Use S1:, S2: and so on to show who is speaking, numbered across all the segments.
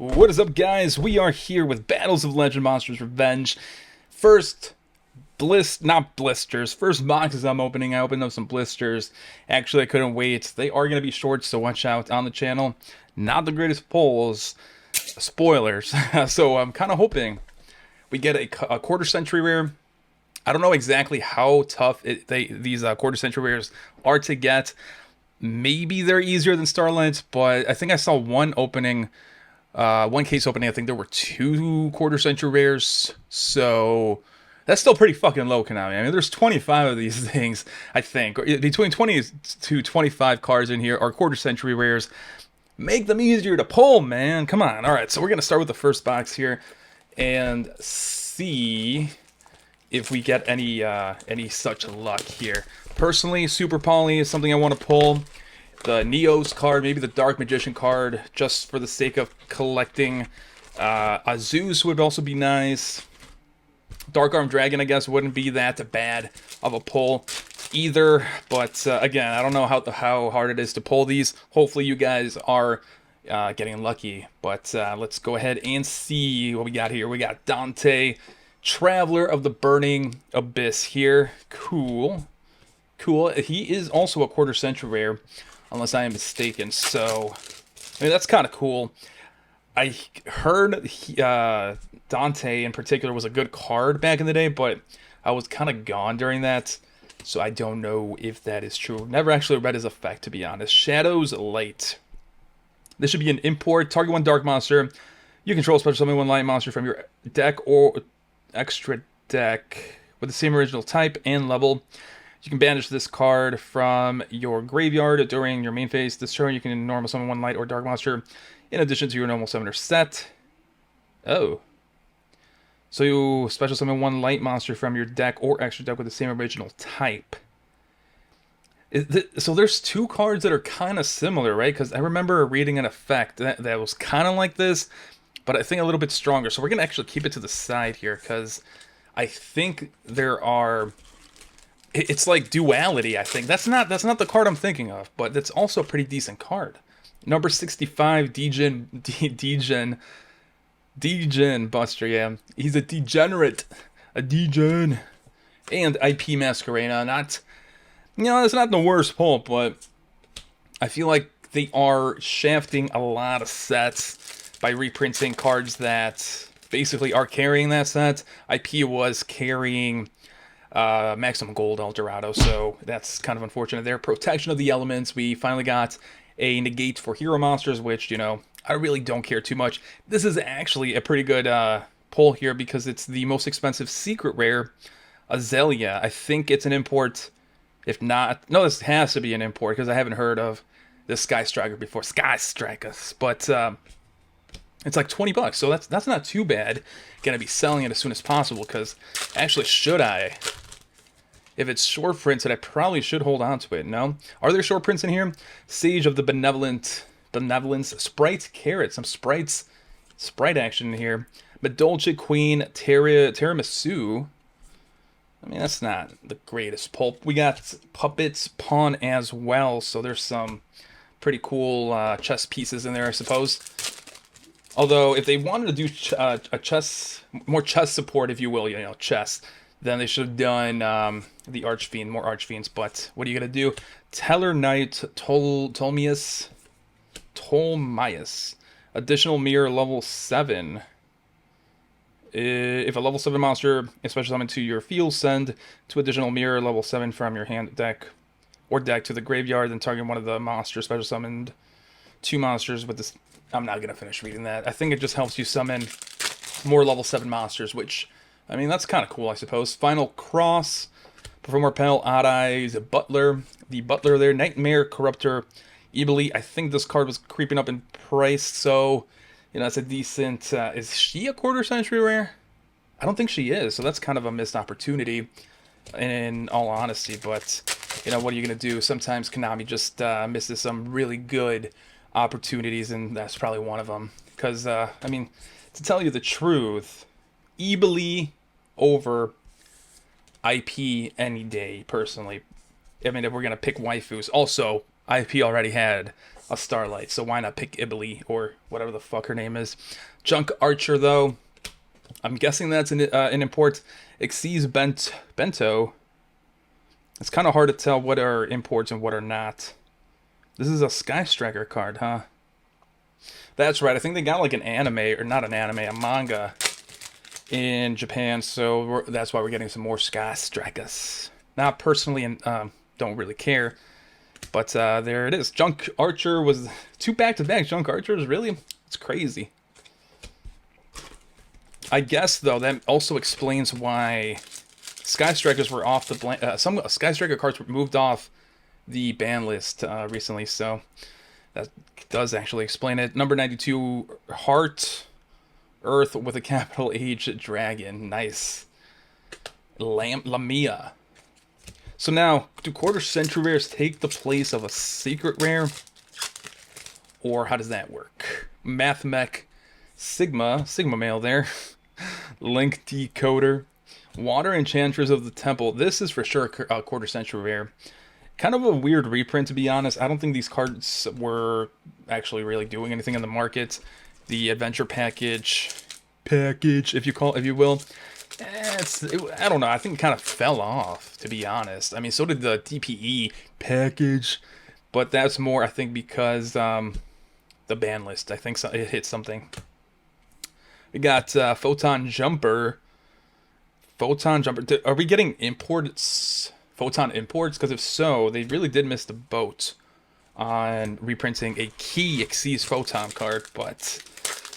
S1: What is up, guys? We are here with Battles of Legend Monstrous Revenge. First not blisters. First boxes I'm opening. I opened up some blisters. Actually, I couldn't wait. They are going to be short, so watch out on the channel. Not the greatest pulls. Spoilers. So I'm kind of hoping we get a quarter century rare. I don't know exactly how tough these quarter century rares are to get. Maybe they're easier than Starlight, but I think I saw one case opening. I think there were 2 quarter century rares, so that's still pretty fucking low, Konami. I mean, there's 25 of these things, I think. Between 20 to 25 cards in here are quarter century rares. Make them easier to pull, man. Come on. All right, so we're going to start with the first box here and see if we get any such luck here. Personally, Super Poly is something I want to pull. The Neos card, maybe the Dark Magician card, just for the sake of collecting. A Zeus would also be nice. Dark Arm Dragon, I guess, wouldn't be that bad of a pull either. But again, I don't know how hard it is to pull these. Hopefully you guys are getting lucky. But let's go ahead and see what we got here. We got Dante, Traveler of the Burning Abyss here. Cool. Cool. He is also a quarter century rare, unless I am mistaken. So, I mean, that's kind of cool. I heard Dante in particular was a good card back in the day, but I was kind of gone during that, so I don't know if that is true. Never actually read his effect, to be honest. Shadow's Light. This should be an import. Target 1 dark monster. You control special summon 1 light monster from your deck or extra deck with the same original type and level. You can banish this card from your graveyard during your main phase. This turn, you can normal summon 1 light or dark monster in addition to your normal summoner set. Oh. So you special summon 1 light monster from your deck or extra deck with the same original type. So there's 2 cards that are kind of similar, right? Because I remember reading an effect that was kind of like this, but I think a little bit stronger. So we're going to actually keep it to the side here, because I think there are... It's like Duality, I think. That's not the card I'm thinking of, but it's also a pretty decent card. Number 65, Degen Buster, yeah. He's a degenerate. A degen. And IP Masquerena, not... You know, it's not the worst pull, but I feel like they are shafting a lot of sets by reprinting cards that basically are carrying that set. IP was carrying... Maximum Gold El Dorado, so that's kind of unfortunate there. Protection of the Elements, we finally got a negate for hero monsters, which, you know, I really don't care too much. This is actually a pretty good pull here because it's the most expensive secret rare, Azalea. I think it's an import. If not, no, this has to be an import because I haven't heard of this Sky Striker before. Sky Strikers, but it's like $20, so that's not too bad. Gonna be selling it as soon as possible because actually, should I? If it's short printed, I probably should hold on to it. No, are there short prints in here? Sage of the Benevolence, Sprite Carrot, some sprite action in here. Medolce Queen, Tiramisu. I mean, that's not the greatest pulp. We got Puppets Pawn as well, so there's some pretty cool chess pieces in there, I suppose. Although, if they wanted to do more chess support, if you will, you know, chess, then they should have done the Archfiend, more Archfiends. But what are you going to do? Teller Knight, Ptolemaeus. Additional mirror level 7. If a level 7 monster is special summoned to your field, send 2 additional mirror level 7 from your hand deck or deck to the graveyard, then target one of the monsters special summoned 2 monsters with this. I'm not going to finish reading that. I think it just helps you summon more level 7 monsters, which, I mean, that's kind of cool, I suppose. Final Cross, Performer Panel, Odd Eyes, Butler, the Butler there, Nightmare, Corruptor, Eboli. I think this card was creeping up in price, so, you know, that's a decent... is she a quarter century rare? I don't think she is, so that's kind of a missed opportunity, in all honesty, but, you know, what are you going to do? Sometimes Konami just misses some really good opportunities, and that's probably one of them. Because, I mean, to tell you the truth, Eboli over IP any day, personally. I mean, if we're going to pick waifus. Also, IP already had
S2: a Starlight, so why not pick 𝗦𝗦𝗣𝗣𝗢 or whatever the fuck her name is. 𝗦𝗙𝗪𝗓 though, I'm guessing that's an import. 𝗦𝗨𝗣𝗣𝗡𝗡𝗟. It's kind of hard to tell what are imports and what are not. This is a Sky Striker card, huh? That's right. I think they got like an anime, or not an anime, a manga in Japan, so that's why we're getting some more Sky Strikers. Not personally, and don't really care, but there it is. 𝗦𝗙𝗪𝗓 was 2 back-to-back 𝗦𝗙𝗪𝗓s. Really, it's crazy. I guess though that also explains why Sky Strikers were off the some Sky Striker cards were moved off the ban list recently, so that does actually explain it. Number 92, Heart Earth with a capital H Dragon. Nice. Lamia. So now, do quarter century rares take the place of a secret rare? Or how does that work? Mathmech Sigma Male there. Link Decoder. Water Enchantress of the Temple. This is for sure a quarter century rare. Kind of a weird reprint, to be honest. I don't think these cards were actually really doing anything in the market. The adventure package, if you will. I don't know. I think it kind of fell off, to be honest. I mean, so did the DPE package, but that's more, I think, because the ban list. I think it hit something. We got Photon Jumper. Are we getting imports? Photon imports? Because if so, they really did miss the boat on reprinting a key Xyz Photon card. But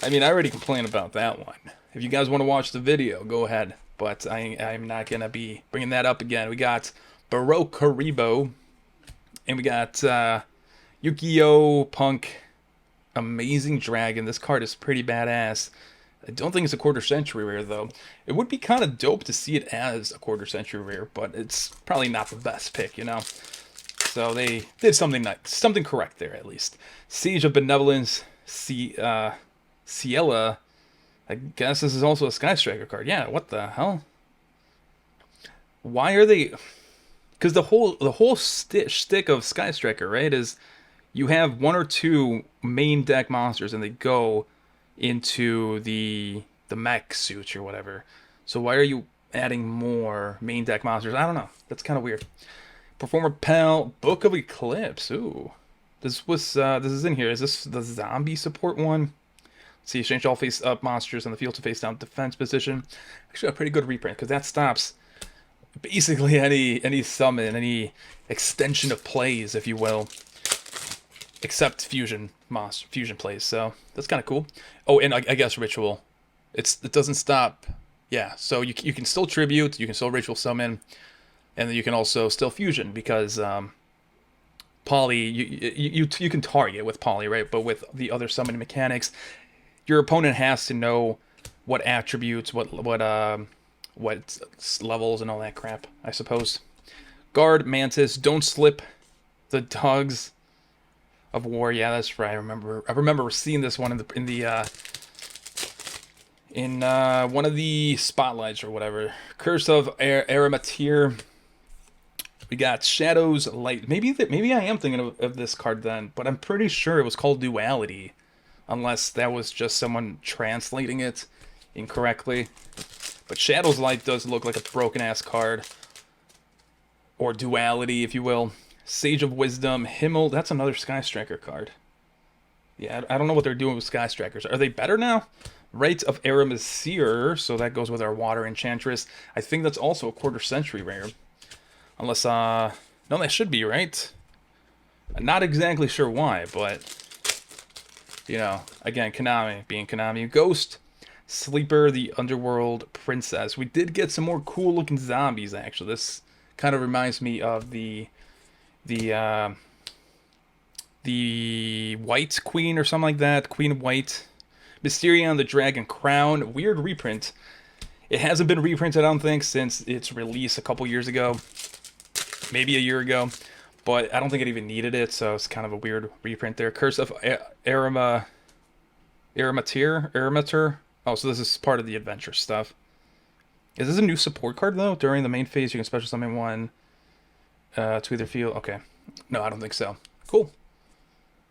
S2: I mean, I already complained about that one. If you guys want to watch the video, go ahead. But I'm not gonna be bringing that up again. We got Baroque Haribo, and we got Yugioh Punk Amazing Dragon. This card is pretty badass. I don't think it's a quarter century rare, though. It would be kind of dope to see it as a quarter century rare, but it's probably not the best pick, you know? So they did something nice, something correct there, at least. Siege of Benevolence, 𝗬𝗪. I guess this is also a Sky Striker card. Yeah, what the hell? Why are they... Because the whole shtick of Sky Striker, right, is you have 1 or 2 main deck monsters, and they go into the mech suits or whatever. So why are you adding more main deck monsters? I don't know. That's kind of weird. Performer Pal, Book of Eclipse. Ooh, this is in here. Is this the zombie support one? Let's see, exchange all face-up monsters on the field to face-down defense position. Actually, a pretty good reprint because that stops basically any summon, any extension of plays, if you will. Except fusion plays, so that's kind of cool. Oh, and I guess ritual. It doesn't stop. Yeah, so you can still tribute, you can still ritual summon, and then you can also still fusion because poly you can target with poly, right? But with the other summoning mechanics, your opponent has to know what attributes, what levels and all that crap, I suppose. Guard Mantis, don't slip the dogs of war. Yeah, that's right. I remember seeing this one in one of the spotlights or whatever. Curse of 𝗦𝗪𝗔𝗓. We got Shadows Light. Maybe I am thinking of this card then, but I'm pretty sure it was called Duality, unless that was just someone translating it incorrectly. But Shadows Light does look like a broken ass card, or Duality, if you will. Sage of Wisdom, Himmel. That's another Sky Striker card. Yeah, I don't know what they're doing with Sky Strikers. Are they better now? Rite of Aramesir, so that goes with our Water Enchantress. I think that's also a quarter century rare. Unless, no, that should be, right? I'm not exactly sure why, but, you know, again, Konami being Konami. Ghost, Sleeper, the Underworld Princess. We did get some more cool looking zombies, actually. This kind of reminds me of the White Queen or something like that. Queen of White. Mysterion the Dragon Crown. Weird reprint. It hasn't been reprinted, I don't think, since its release a couple years ago. Maybe a year ago. But I don't think it even needed it, so it's kind of a weird reprint there. Curse of 𝗦𝗪𝗔𝗓. Oh, so this is part of the adventure stuff. Is this a new support card, though? During the main phase, you can special summon one to either field. Okay. No, I don't think so. Cool.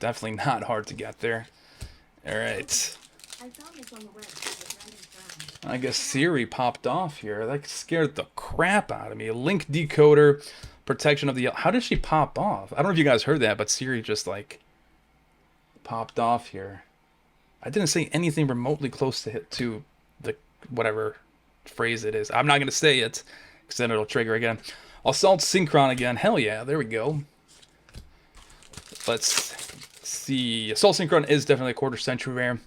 S2: definitely not hard to get there. Alright. I guess Siri popped off here. That scared the crap out of me. Link decoder, protection of the... How did she pop off? I don't know if you guys heard that, but Siri just, like, popped off here. I didn't say anything remotely close to the whatever phrase it is. I'm not going to say it, because then it'll trigger again. Assault Synchron again. Hell yeah, there we go. Let's see. Assault Synchron is definitely a quarter century rare,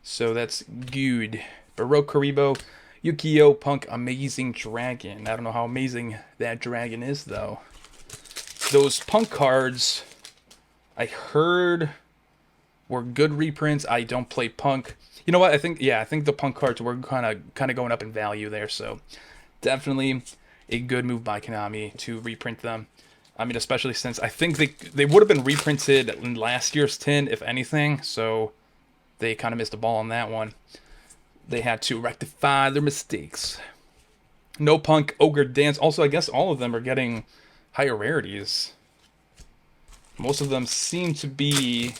S2: so that's good. Baroque Karibo. Yugioh Punk Amazing Dragon. I don't know how amazing that dragon is, though. Those Punk cards, I heard, were good reprints. I don't play Punk. You know what? I think the Punk cards were kind of going up in value there. So definitely a good move by Konami to reprint them. I mean, especially since I think they would have been reprinted in last year's tin, if anything. So they kind of missed the ball on that one. They had to rectify their mistakes. No Punk, Ogre Dance. Also, I guess all of them are getting higher rarities. Most of them seem to be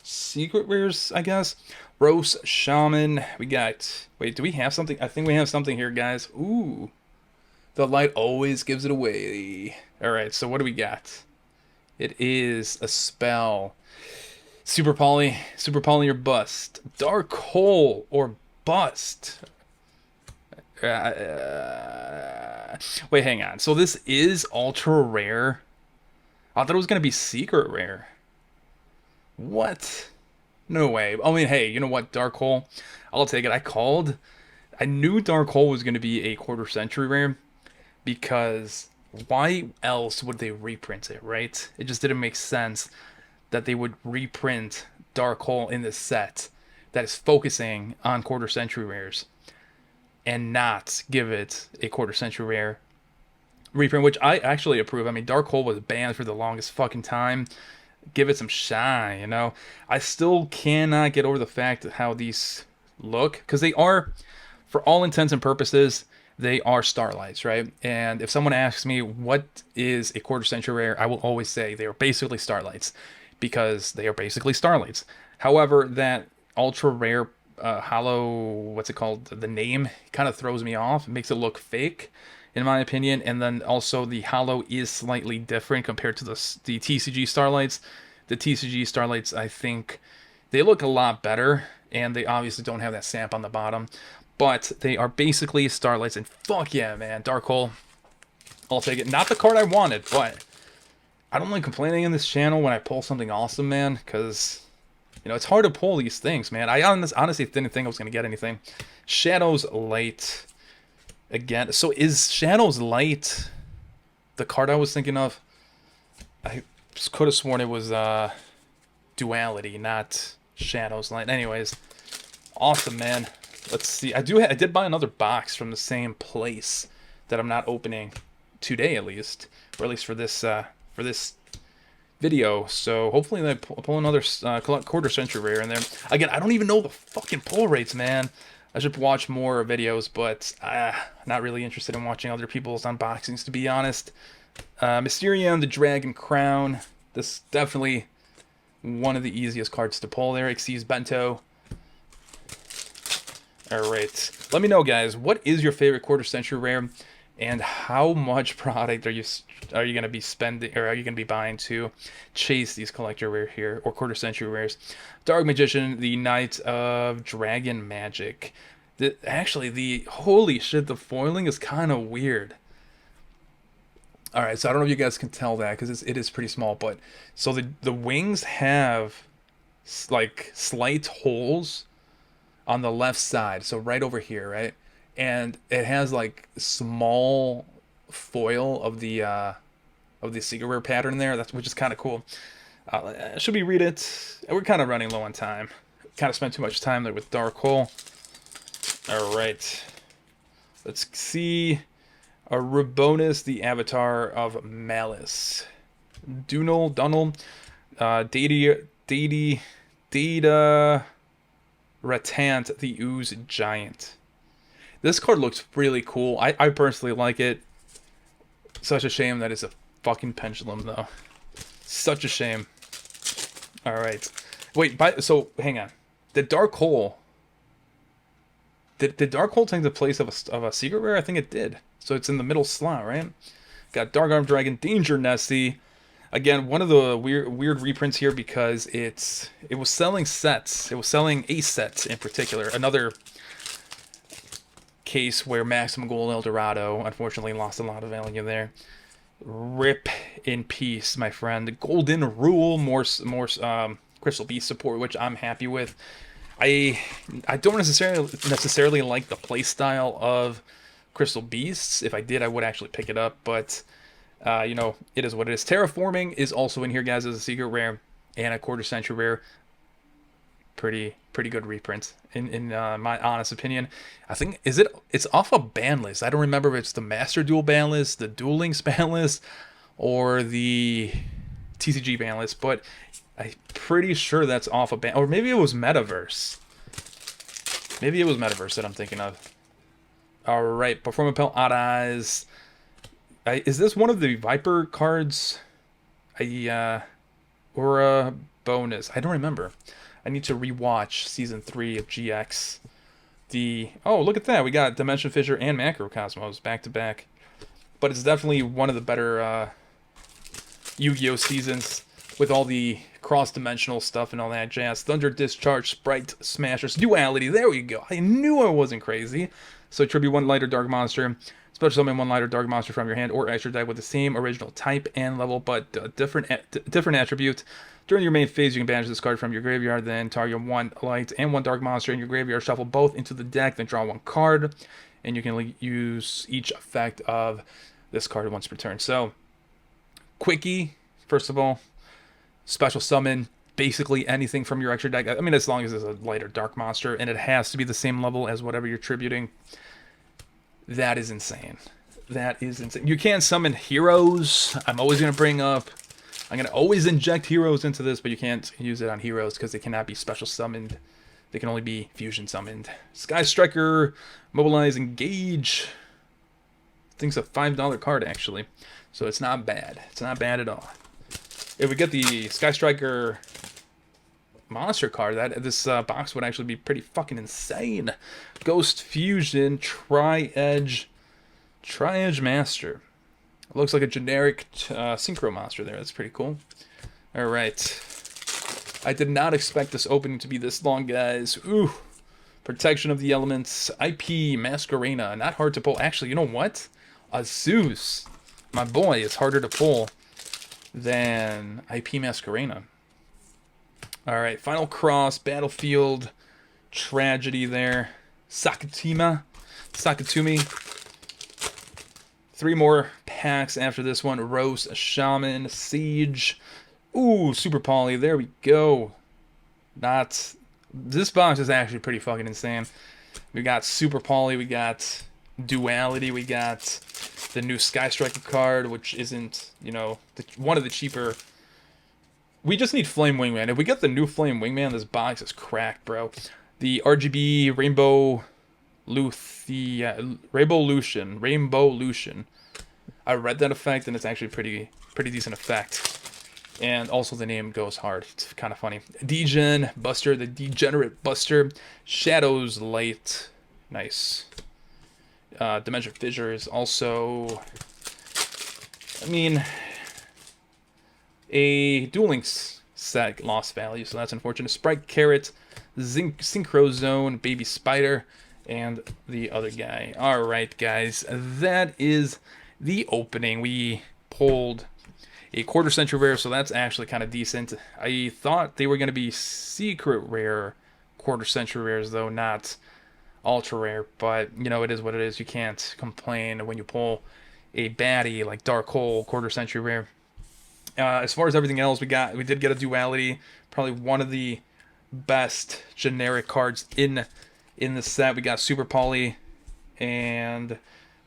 S2: secret rares, I guess. Rose Shaman. We got... Wait, do we have something? I think we have something here, guys. Ooh. The light always gives it away. Alright, so what do we got? It is a spell. Super Poly or bust. Dark Hole or bust. Wait, hang on. So this is ultra rare? I thought it was going to be secret rare. What? No way. I mean, hey, you know what? Dark Hole. I'll take it. I knew Dark Hole was going to be a quarter century rare. Because why else would they reprint it, right? It just didn't make sense that they would reprint Dark Hole in this set that is focusing on quarter century rares and not give it a quarter century rare reprint, which I actually approve. I mean, Dark Hole was banned for the longest fucking time. Give it some shine, you know? I still cannot get over the fact of how these look, because they are, for all intents and purposes, they are Starlights, right? And if someone asks me what is a quarter century rare, I will always say they are basically Starlights, because they are basically Starlights. However, that ultra rare hollow, what's it called? The name kind of throws me off. It makes it look fake, in my opinion. And then also the hollow is slightly different compared to the TCG Starlights. The TCG Starlights, I think, they look a lot better, and they obviously don't have that stamp on the bottom. But they are basically Starlights, and fuck yeah, man. Dark Hole, I'll take it. Not the card I wanted, but I don't like complaining in this channel when I pull something awesome, man, because, you know, it's hard to pull these things, man. I honestly didn't think I was going to get anything. Shadows Light, again. So is Shadows Light the card I was thinking of? I could have sworn it was Duality, not Shadows Light. Anyways, awesome, man. Let's see. I did buy another box from the same place that I'm not opening today, at least, or at least for this video. So hopefully I pull another quarter century rare in there. Again, I don't even know the fucking pull rates, man. I should watch more videos, but not really interested in watching other people's unboxings, to be honest. Mysterion, the Dragon Crown. This is definitely one of the easiest cards to pull there. 𝗬𝗍𝗑𝗧 Bento. Alright, let me know, guys, what is your favorite quarter century rare, and how much product are you going to be spending, or are you going to be buying to chase these collector rare here, or quarter century rares? Dark Magician, the Knight of Dragon Magic. Actually, holy shit, the foiling is kind of weird. Alright, so I don't know if you guys can tell that, because it is pretty small, but, so the wings have, like, slight holes on the left side, so right over here, right? And it has like small foil of the secret rare pattern there, which is kind of cool. Should we read it? We're kind of running low on time. Kind of spent too much time there with Dark Hole. All right, let's see. A Rabonus, the Avatar of Malice. Dunnel, Data. Ratant, the Ooze Giant. This card looks really cool. I personally like it. Such a shame that it's a fucking pendulum, though. Such a shame. Alright. Wait, so, hang on. Did Dark Hole... Did Dark Hole take the place of a secret rare? I think it did. So it's in the middle slot, right? Got Dark Arm Dragon, Danger Nessie. Again, one of the weird reprints here, because it was selling sets. It was selling ace sets in particular. Another case where Maximum Gold El Dorado unfortunately lost a lot of value there. Rip in peace, my friend. Golden Rule, more Crystal Beast support, which I'm happy with. I don't necessarily like the playstyle of Crystal Beasts. If I did, I would actually pick it up, but you know, it is what it is. Terraforming is also in here, guys, as a secret rare and a quarter century rare. Pretty good reprint in my honest opinion. I think it's off a ban list. I don't remember if it's the Master Duel ban list, the Duel Links ban list, or the TCG ban list, but I'm pretty sure that's off a ban, or maybe it was Metaverse. Maybe it was Metaverse that I'm thinking of. All right, Performance Pelt Odd Eyes. Is this one of the Viper cards? Or a bonus? I don't remember. I need to rewatch season 3 of GX. Oh, look at that. We got Dimension Fissure and Macrocosmos back to back. But it's definitely one of the better Yu-Gi-Oh seasons with all the cross-dimensional stuff and all that jazz. Thunder Discharge, Sprite Smashers, Duality. There we go. I knew I wasn't crazy. So tribute 1 lighter dark monster. Special summon 1 lighter dark monster from your hand or extra deck with the same original type and level but different attribute. During your main phase, you can banish this card from your graveyard, then target 1 light and 1 dark monster in your graveyard, shuffle both into the deck, then draw 1 card, and you can use each effect of this card once per turn. So, quickie, first of all, special summon basically anything from your extra deck. I mean, as long as it's a lighter dark monster, and it has to be the same level as whatever you're tributing. That is insane. That is insane. You can't summon heroes. I'm always going to bring up... I'm going to always inject heroes into this, but you can't use it on heroes because they cannot be special summoned. They can only be fusion summoned. Sky Striker, Mobilize, Engage. I think it's a $5 card, actually. So it's not bad. It's not bad at all. If we get the Sky Striker monster card, this box would actually be pretty fucking insane. Ghost Fusion, Tri-Edge Master. It looks like a generic synchro monster there. That's pretty cool. All right. I did not expect this opening to be this long, guys. Ooh. Protection of the Elements. IP Masquerena. Not hard to pull. Actually, you know what? Zeus. My boy is harder to pull than IP Masquerena. All right. Final Cross. Battlefield. Tragedy there. Sakatumi. 3 more packs after this one. Rose, Shaman, Siege. Ooh, Super Poly. There we go. This box is actually pretty fucking insane. We got Super Poly. We got Duality. We got the new Sky Striker card, which isn't, you know, one of the cheaper. We just need Flame Wingman. If we get the new Flame Wingman, this box is cracked, bro. The RGB Rainbow Lucian. I read that effect, and it's actually pretty decent effect. And also the name goes hard. It's kind of funny. Degen Buster, the Degenerate Buster. Shadows Light. Nice. Dimension Fissure is also... I mean... a Duel Links set lost value, so that's unfortunate. Sprite Carrot. Synchro Zone. Baby Spider. And the other guy. Alright, guys. That is the opening. We pulled a quarter century rare, so that's actually kind of decent. I thought they were going to be secret rare quarter century rares, though, not ultra rare. But, you know, it is what it is. You can't complain when you pull a baddie like Dark Hole quarter century rare. As far as everything else, we did get a Duality. Probably one of the best generic cards in the set. We got Super Poly, and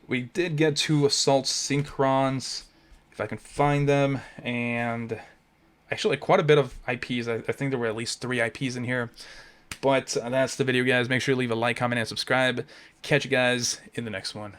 S2: we did get 2 Assault Synchrons, if I can find them, and actually quite a bit of IPs. I think there were at least 3 IPs in here. But that's the video, guys. Make sure you leave a like, comment, and subscribe. Catch you guys in the next one.